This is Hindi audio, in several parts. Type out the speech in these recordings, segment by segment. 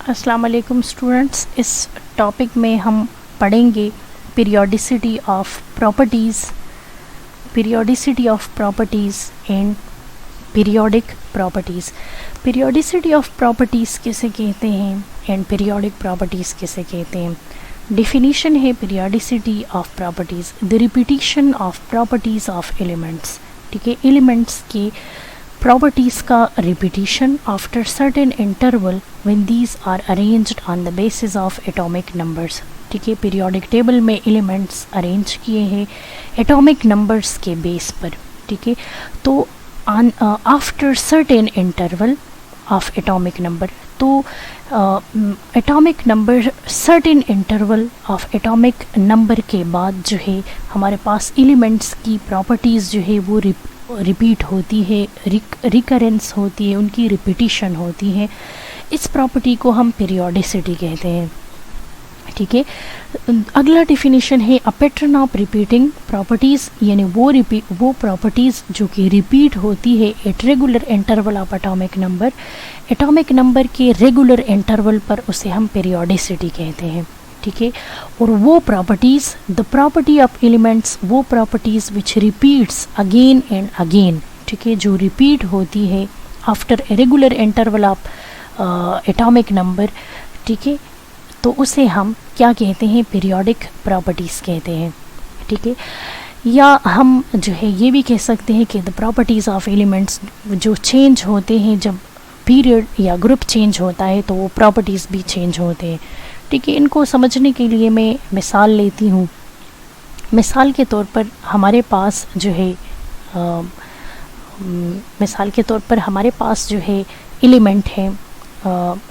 अस्सलाम वालेकुम स्टूडेंट्स। इस टॉपिक में हम पढ़ेंगे periodicity of properties and periodic properties. Periodicity of properties किसे कहते हैं एंड पीरियोडिक प्रॉपर्टीज़ किसे कहते हैं। डिफिनीशन है periodicity of properties, the repetition of properties of elements. ठीक है, एलिमेंट्स के प्रॉपर्टीज़ का repetition after certain interval when these are arranged on the basis of atomic numbers. ठीक है, पीरियोडिक टेबल में एलिमेंट्स अरेंज किए हैं एटॉमिक नंबर्स के बेस पर। ठीक है, तो after certain interval of atomic number, तो atomic number certain interval of atomic number के बाद जो है हमारे पास एलिमेंट्स की प्रॉपर्टीज़ जो है वो रिपीट होती है, रिकरेंस होती है, उनकी रिपीटिशन होती है। इस प्रॉपर्टी को हम पीरियोडिसिटी कहते हैं। ठीक है, अगला डिफिनीशन है a pattern of repeating properties, यानी वो प्रॉपर्टीज़ जो कि रिपीट होती है at regular interval of atomic number के रेगुलर इंटरवल पर उसे हम पीरियोडिसिटी कहते हैं। ठीक है, और वो properties, the property of elements, वो properties which repeats again and again. ठीक है, जो रिपीट होती है after a regular interval of atomic number. ठीक है, तो उसे हम क्या कहते हैं, पीरियोडिक प्रॉपर्टीज़ कहते हैं। ठीक है, या हम जो है ये भी कह सकते हैं कि द प्रॉपर्टीज़ ऑफ एलिमेंट्स जो चेंज होते हैं, जब पीरियड या ग्रुप चेंज होता है तो वो प्रॉपर्टीज़ भी चेंज होते हैं। ठीक है, इनको समझने के लिए मैं मिसाल लेती हूँ। मिसाल के तौर पर हमारे पास जो है एलिमेंट है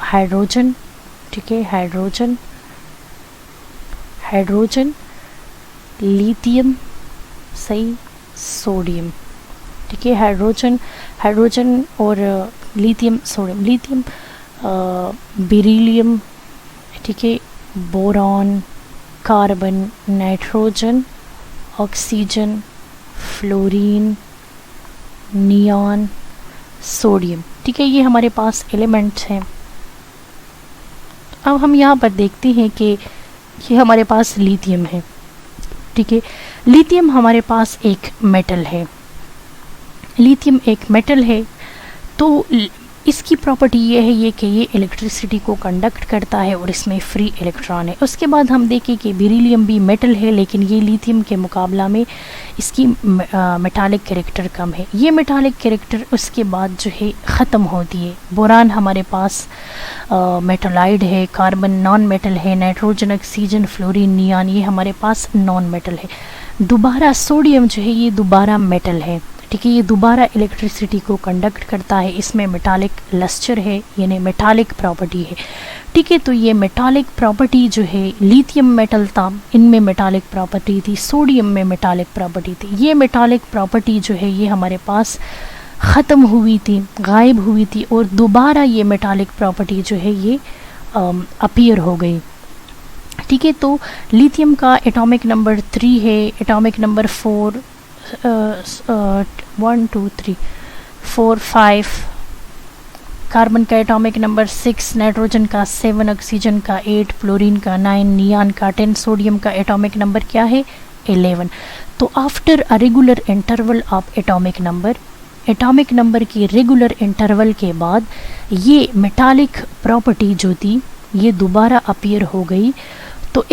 हाइड्रोजन। ठीक है, हाइड्रोजन, लिथियम, सही, सोडियम। ठीक है, हाइड्रोजन और लिथियम, सोडियम, बेरिलियम, ठीक है, boron, carbon, nitrogen, oxygen, fluorine, neon, sodium. ठीक है, ये हमारे पास एलिमेंट्स हैं। अब हम यहाँ पर देखते हैं कि ये हमारे पास लिथियम है। ठीक है, लिथियम हमारे पास एक मेटल है। तो इसकी प्रॉपर्टी ये है कि ये इलेक्ट्रिसिटी को कंडक्ट करता है और इसमें फ्री इलेक्ट्रॉन है। उसके बाद हम देखें कि बेरिलियम भी मेटल है, लेकिन ये लिथियम के मुकाबला में इसकी मेटालिक कैरेक्टर कम है। ये मेटालिक कैरेक्टर उसके बाद जो है ख़त्म होती है। बोरान हमारे पास मेटालाइड है, कार्बन नॉन मेटल है, नाइट्रोजन, ऑक्सीजन, फ्लोरीन, नियॉन ये हमारे पास नॉन मेटल है। दोबारा सोडियम जो है ये दोबारा मेटल है। ठीक है, ये दोबारा इलेक्ट्रिसिटी को कंडक्ट करता है, इसमें मेटालिक लस्टर है, यानी मेटालिक प्रॉपर्टी है। ठीक है, तो ये मेटालिक प्रॉपर्टी जो है, लिथियम मेटल था, इनमें मेटालिक प्रॉपर्टी थी, सोडियम में मेटालिक प्रॉपर्टी थी। ये मेटालिक प्रॉपर्टी जो है ये हमारे पास ख़त्म हुई थी, गायब हुई थी, और दोबारा ये मेटालिक प्रॉपर्टी जो है ये अपीयर हो गई। ठीक है, तो लिथियम का एटॉमिक नंबर 3 है, एटॉमिक नंबर 4 1 2 3 4 5, कार्बन का एटॉमिक नंबर 6, नाइट्रोजन का 7, ऑक्सीजन का 8, फ्लोरीन का 9, नियॉन का 10, सोडियम का एटॉमिक नंबर क्या है 11। तो after a regular interval of atomic number के रेगुलर इंटरवल के बाद ये मेटालिक प्रॉपर्टी जो थी ये दोबारा अपीयर हो गई। तो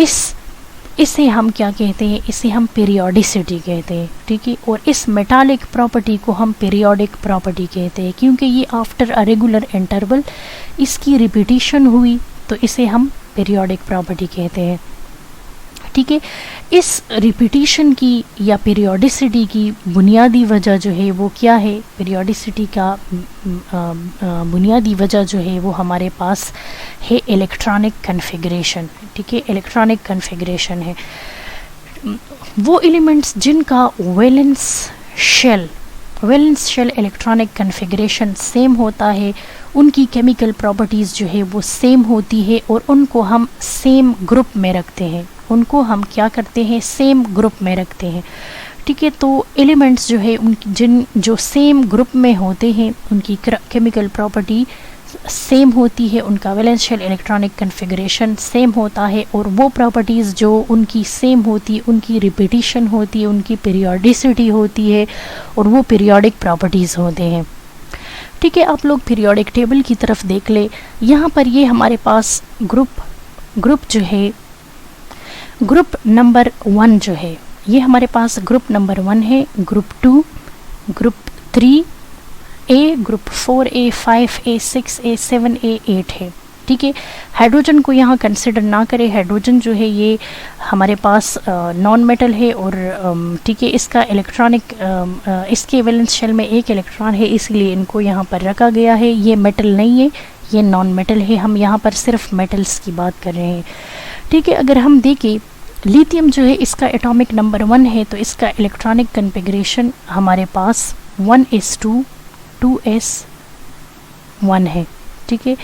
इसे हम क्या कहते हैं, इसे हम पीरियोडिसिटी कहते हैं। ठीक है, और इस मेटालिक प्रॉपर्टी को हम पीरियोडिक प्रॉपर्टी कहते हैं, क्योंकि ये आफ्टर अ रेगुलर इंटरवल इसकी रिपीटिशन हुई, तो इसे हम पीरियोडिक प्रॉपर्टी कहते हैं। ठीक है, इस रिपीटिशन की या पीरियोडिसिटी की बुनियादी वजह जो है वो क्या है, पीरियोडिसिटी का बुनियादी वजह जो है वो हमारे पास है इलेक्ट्रॉनिक कन्फिगरेशन। ठीक है, इलेक्ट्रॉनिक कन्फिगरेशन है वो एलिमेंट्स जिनका valence shell electronic configuration same होता है, उनकी केमिकल प्रॉपर्टीज़ जो है वो सेम होती है, और उनको हम सेम ग्रुप में रखते हैं। उनको हम क्या करते हैं, सेम ग्रुप में रखते हैं। ठीक है, तो एलिमेंट्स जो है उनकी जो सेम ग्रुप में होते हैं उनकी केमिकल प्रॉपर्टी सेम होती है, उनका valence shell electronic configuration same होता है, और वो प्रॉपर्टीज़ जो उनकी सेम होती है उनकी रिपीटिशन होती है, उनकी पीरियोडिसिटी होती है, और वो पीरियोडिक प्रॉपर्टीज़ होते हैं। ठीक है, आप लोग पीरियोडिक टेबल की तरफ देख ले। यहाँ पर ये हमारे पास ग्रुप जो है, ग्रुप नंबर 1 जो है, ये हमारे पास ग्रुप नंबर 1 है, ग्रुप 2, ग्रुप 3 ए, group 4A, 5A, 6A, 7A, 8 है। ठीक है, हाइड्रोजन को यहाँ कंसिडर ना करें, हाइड्रोजन जो है ये हमारे पास नॉन मेटल है, और ठीक है इसका इलेक्ट्रॉनिक इसके वैलेंस शेल में एक इलेक्ट्रॉन है, इसलिए इनको यहाँ पर रखा गया है। ये मेटल नहीं है, ये नॉन मेटल है, हम यहाँ पर सिर्फ मेटल्स की बात कर रहे हैं। ठीक है, अगर हम देखें लिथियम जो है इसका एटॉमिक नंबर 1 है, तो इसका इलेक्ट्रॉनिक कन्फिगरेशन हमारे पास 1s2 2s1 है। ठीक है,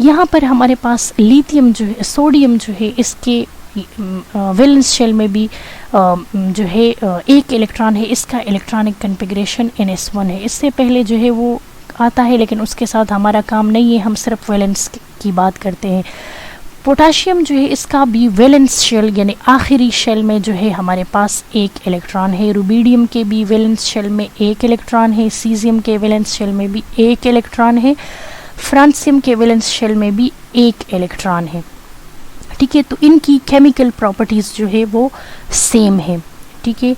यहाँ पर हमारे पास लिथियम जो है, सोडियम जो है, इसके वैलेंस शेल में भी जो है एक इलेक्ट्रॉन है, इसका इलेक्ट्रॉनिक कन्फिगरेशन ns1 है। इससे पहले जो है वो आता है, लेकिन उसके साथ हमारा काम नहीं है, हम सिर्फ वैलेंस की बात करते हैं। पोटाशियम जो है इसका भी वैलेंस शेल यानी आखिरी शेल में जो है हमारे पास एक इलेक्ट्रॉन है। रुबिडियम के भी वैलेंस शेल में एक इलेक्ट्रॉन है, सीजियम के वैलेंस शेल में भी एक इलेक्ट्रॉन है, फ्रांसियम के वैलेंस शेल में भी एक इलेक्ट्रॉन है। ठीक है, तो इनकी केमिकल प्रॉपर्टीज़ जो है वो सेम है। ठीक है,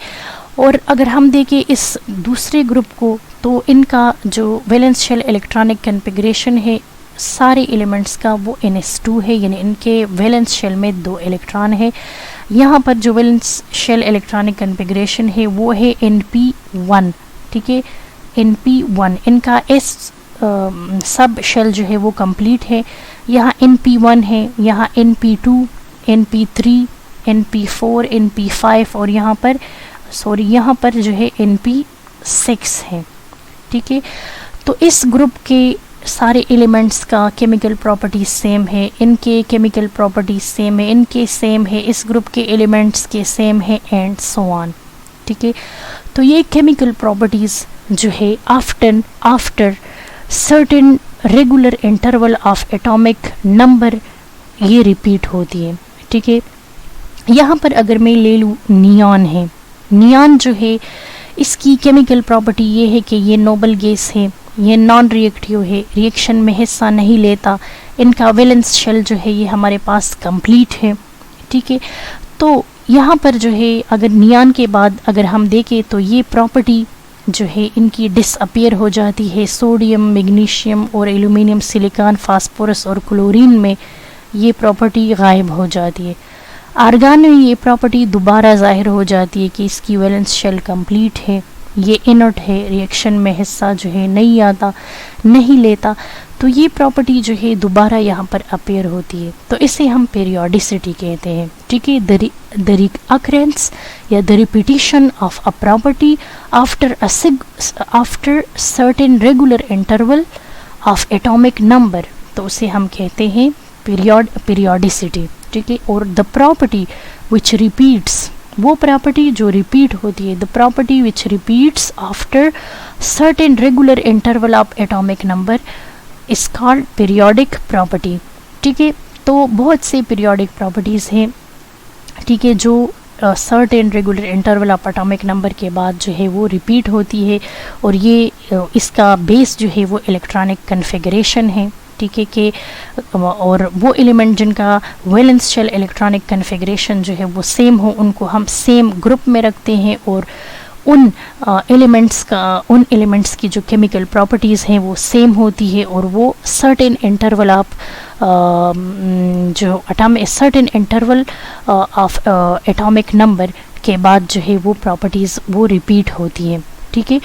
और अगर हम देखें इस दूसरे ग्रुप को, तो इनका जो वैलेंस शेल इलेक्ट्रॉनिक कन्फिगरेशन है सारे एलिमेंट्स का वो ns2 है, यानी इनके वैलेंस शेल में 2 इलेक्ट्रॉन है। यहाँ पर जो वैलेंस शेल इलेक्ट्रॉनिक कन्फिगरेशन है वो है np1। ठीक है, np1 इनका s सब शेल जो है वो कंप्लीट है। यहाँ np1 है, यहाँ np2, np3, np4, np5 और यहाँ पर जो है np6 है। ठीक है, तो इस ग्रुप के सारे एलिमेंट्स का केमिकल प्रॉपर्टीज सेम है, इनके केमिकल प्रॉपर्टीज सेम है, इनके सेम है, इस ग्रुप के एलिमेंट्स के सेम है, एंड सो ऑन। ठीक है, तो ये केमिकल प्रॉपर्टीज जो है after certain regular interval of atomic number ये रिपीट होती है। ठीक है, यहाँ पर अगर मैं ले लूँ नियॉन है, नियॉन जो है इसकी केमिकल प्रॉपर्टी ये है कि ये नोबल गैस है, ये नॉन रिएक्टिव है, रिएक्शन में हिस्सा नहीं लेता, इनका वैलेंस शेल जो है ये हमारे पास कंप्लीट है। ठीक है, तो यहाँ पर जो है अगर नियॉन के बाद अगर हम देखें तो ये प्रॉपर्टी जो है इनकी डिसअपियर हो जाती है। सोडियम, मैग्नीशियम और एल्यूमिनियम, सिलिकॉन, फास्फोरस और क्लोरीन में ये प्रॉपर्टी गायब हो जाती है। आर्गन में ये प्रॉपर्टी दोबारा ज़ाहिर हो जाती है कि इसकी वैलेंस शेल कंप्लीट है, ये इनर्ट है, रिएक्शन में हिस्सा जो है नहीं लेता, तो ये प्रॉपर्टी जो है दोबारा यहाँ पर अपीयर होती है, तो इसे हम पीरियोडिसिटी कहते हैं। ठीक है, द अकरेंस या the repetition of a property after certain regular interval of atomic number, तो उसे हम कहते हैं पीरियोडिसिटी। ठीक है, और द प्रॉपर्टी विच रिपीट्स, वो प्रॉपर्टी जो रिपीट होती है, the property which repeats after certain regular interval of atomic number is called periodic property. ठीक है, तो बहुत से पीरियोडिक प्रॉपर्टीज़ हैं। ठीक है, जो certain regular interval of atomic number के बाद जो है वो रिपीट होती है, और ये इसका बेस जो है वो इलेक्ट्रॉनिक कन्फिगरेशन है। ठीक है, कि और वो एलिमेंट जिनका वैलेंस शेल इलेक्ट्रॉनिक कन्फिगरेशन जो है वो सेम हो, उनको हम सेम ग्रुप में रखते हैं, और उन एलिमेंट्स की जो केमिकल प्रॉपर्टीज़ हैं वो सेम होती है, और वो certain interval of certain interval of atomic number के बाद जो है वो प्रॉपर्टीज़ वो रिपीट होती हैं। ठीक है,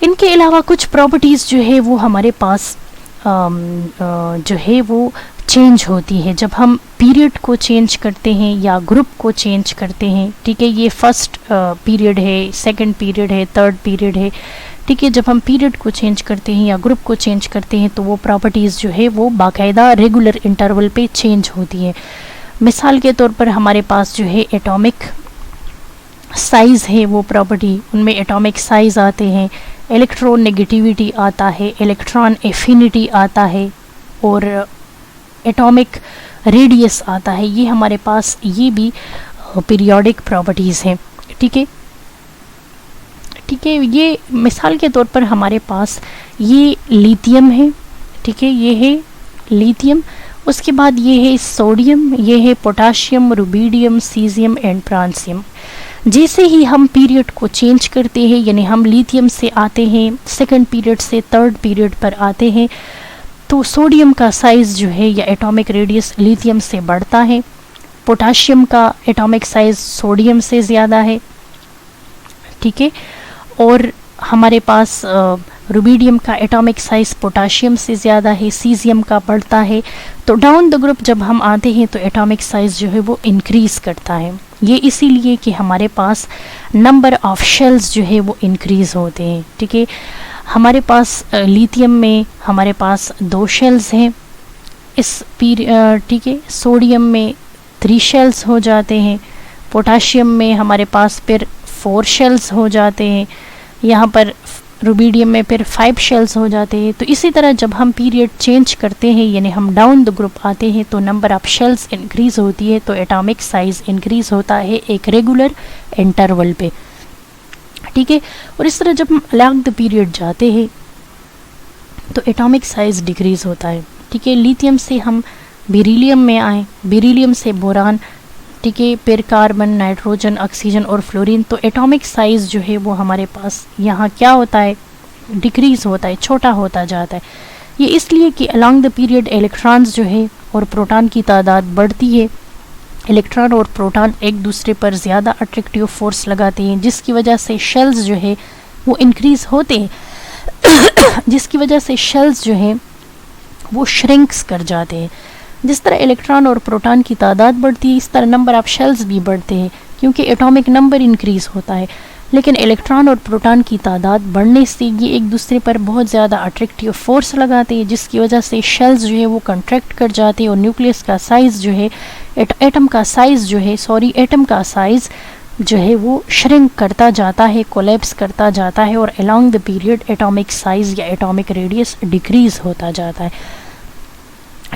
इनके अलावा कुछ प्रॉपर्टीज़ जो है वो हमारे पास जो है वो चेंज होती है जब हम पीरियड को चेंज करते हैं या ग्रुप को चेंज करते हैं। ठीक है, ये फर्स्ट पीरियड है, सेकंड पीरियड है, थर्ड पीरियड है। ठीक है, जब हम पीरियड को चेंज करते हैं या ग्रुप को चेंज करते हैं तो वो प्रॉपर्टीज़ जो है वो बाकायदा रेगुलर इंटरवल पे चेंज होती है। मिसाल के तौर पर हमारे पास जो है एटॉमिक साइज़ है, वो प्रॉपर्टी, उनमें एटॉमिक साइज़ आते हैं, इलेक्ट्रॉन नेगेटिविटी आता है, इलेक्ट्रॉन एफिनिटी आता है। और एटॉमिक रेडियस आता है, ये हमारे पास ये भी पीरियोडिक प्रॉपर्टीज़ हैं। ठीक है, ठीक है, ये मिसाल के तौर पर हमारे पास ये लिथियम है। ठीक है, ये है लिथियम, उसके बाद ये है सोडियम, ये है potassium, rubidium, caesium and francium. जैसे ही हम पीरियड को चेंज करते हैं, यानी हम लिथियम से आते हैं सेकंड पीरियड से थर्ड पीरियड पर आते हैं, तो सोडियम का साइज़ जो है या एटॉमिक रेडियस लिथियम से बढ़ता है, पोटाशियम का एटॉमिक साइज़ सोडियम से ज़्यादा है। ठीक है, और हमारे पास रुबीडियम का एटॉमिक साइज़ पोटाशियम से ज़्यादा है, सीजियम का बढ़ता है। तो डाउन द ग्रुप जब हम आते हैं तो एटॉमिक साइज़ जो है वो इंक्रीज़ करता है। ये इसीलिए कि हमारे पास नंबर ऑफ शेल्स जो है वो इंक्रीज़ होते हैं। ठीक है, हमारे पास लिथियम में हमारे पास 2 शेल्स हैं इस ठीक है, सोडियम में 3 शेल्स हो जाते हैं, पोटाशियम में हमारे पास फिर 4 शेल्स हो जाते हैं, यहाँ पर रुबीडियम में फिर 5 शेल्स हो जाते हैं। तो इसी तरह जब हम पीरियड चेंज करते हैं, यानी हम डाउन द ग्रुप आते हैं, तो नंबर ऑफ शेल्स इंक्रीज होती है, तो एटॉमिक साइज इंक्रीज होता है एक रेगुलर इंटरवल पे। ठीक है, और इस तरह जब हम अलग द पीरियड जाते हैं तो एटॉमिक साइज डिक्रीज होता है। ठीक है, लिथियम से हम बेरिलियम में आए, बेरिलियम से बोरान, ठीक है, फिर कार्बन, नाइट्रोजन, ऑक्सीजन और फ्लोरीन। तो एटॉमिक साइज़ जो है वो हमारे पास यहाँ क्या होता है, डिक्रीज़ होता है, छोटा होता जाता है। ये इसलिए कि अलॉन्ग द पीरियड इलेक्ट्रॉन्स जो है और प्रोटॉन की तादाद बढ़ती है। इलेक्ट्रॉन और प्रोटॉन एक दूसरे पर ज़्यादा अट्रैक्टिव फोर्स लगाते हैं, जिसकी वजह से शेल्स जो है वो इंक्रीज़ होते हैं जिसकी वजह से शेल्स जो है वो श्रिंक्स कर जाते हैं। जिस तरह इलेक्ट्रॉन और प्रोटॉन की तादाद बढ़ती है, इस तरह नंबर ऑफ शेल्स भी बढ़ते हैं, क्योंकि एटॉमिक नंबर इंक्रीज़ होता है। लेकिन इलेक्ट्रॉन और प्रोटॉन की तादाद बढ़ने से ये एक दूसरे पर बहुत ज़्यादा अट्रैक्टिव फोर्स लगाते हैं, जिसकी वजह से शेल्स जो है वो कंट्रैक्ट कर जाते हैं और न्यूक्लियस का साइज़ जो है, एटम का साइज़ जो है वो श्रिंक करता जाता है, कोलैप्स करता जाता है, और along the period atomic size या एटॉमिक रेडियस डिक्रीज़ होता जाता है।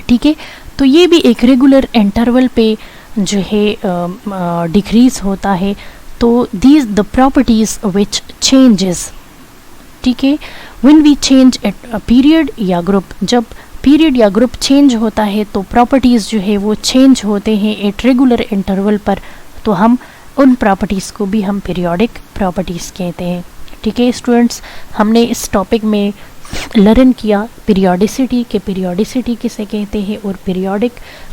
ठीक है, तो ये भी एक रेगुलर इंटरवल पे जो है डिक्रीज़ होता है। तो these the properties which changes, ठीक है, when we change at period या ग्रुप, जब पीरियड या ग्रुप चेंज होता है तो प्रॉपर्टीज़ जो है वो चेंज होते हैं एट रेगुलर इंटरवल पर, तो हम उन प्रॉपर्टीज़ को भी हम पीरियोडिक प्रॉपर्टीज़ कहते हैं। ठीक है स्टूडेंट्स, हमने इस टॉपिक में लर्न किया पीरियोडिसिटी के, पीरियोडिसिटी किसे कहते हैं और पीरियोडिक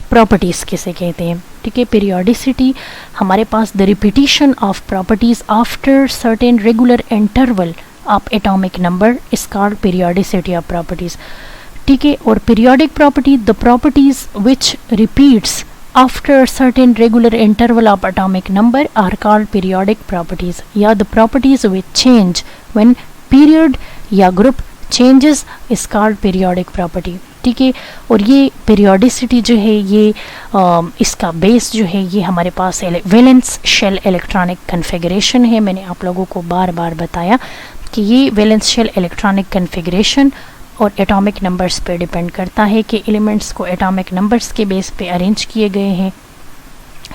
प्रॉपर्टीज़ किसे कहते हैं। ठीक है, पीरियोडिसिटी हमारे पास the repetition of properties after certain regular interval of atomic number is called periodicity of properties. ठीक है, और periodic property the properties which repeats after certain regular interval of atomic number are called periodic properties, या the properties which change when period या group changes is called periodic property। ठीक है, और ये periodicity जो है ये इसका बेस जो है ये हमारे पास वैलेंस शेल इलेक्ट्रॉनिक कन्फिगरेशन है। मैंने आप लोगों को बार बार बताया कि ये वैलेंस शेल इलेक्ट्रॉनिक कन्फिगरेशन और एटॉमिक नंबर्स पे डिपेंड करता है कि एलिमेंट्स को एटॉमिक नंबर्स के बेस पे अरेंज किए गए हैं।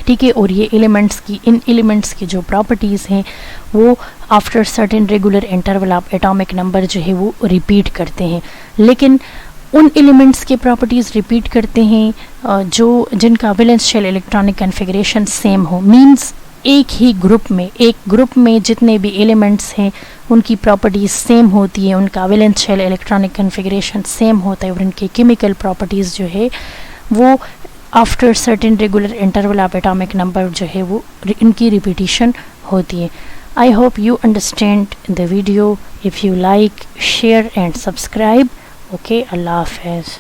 ठीक है, और ये इन एलिमेंट्स की जो प्रॉपर्टीज़ हैं वो after certain regular interval of atomic number जो है वो रिपीट करते हैं। लेकिन उन एलिमेंट्स के प्रॉपर्टीज़ रिपीट करते हैं जिनका valence shell electronic configuration same हो, मींस एक ग्रुप में जितने भी एलिमेंट्स हैं उनकी प्रॉपर्टीज़ सेम होती है, उनका valence shell electronic configuration same होता है, और उनकी केमिकल प्रॉपर्टीज़ जो है वो after certain regular interval of atomic number जो है वो इनकी रिपीटिशन होती है। I hope you understand the video. If you like, share and subscribe. Okay, अल्लाह हाफ़िज़।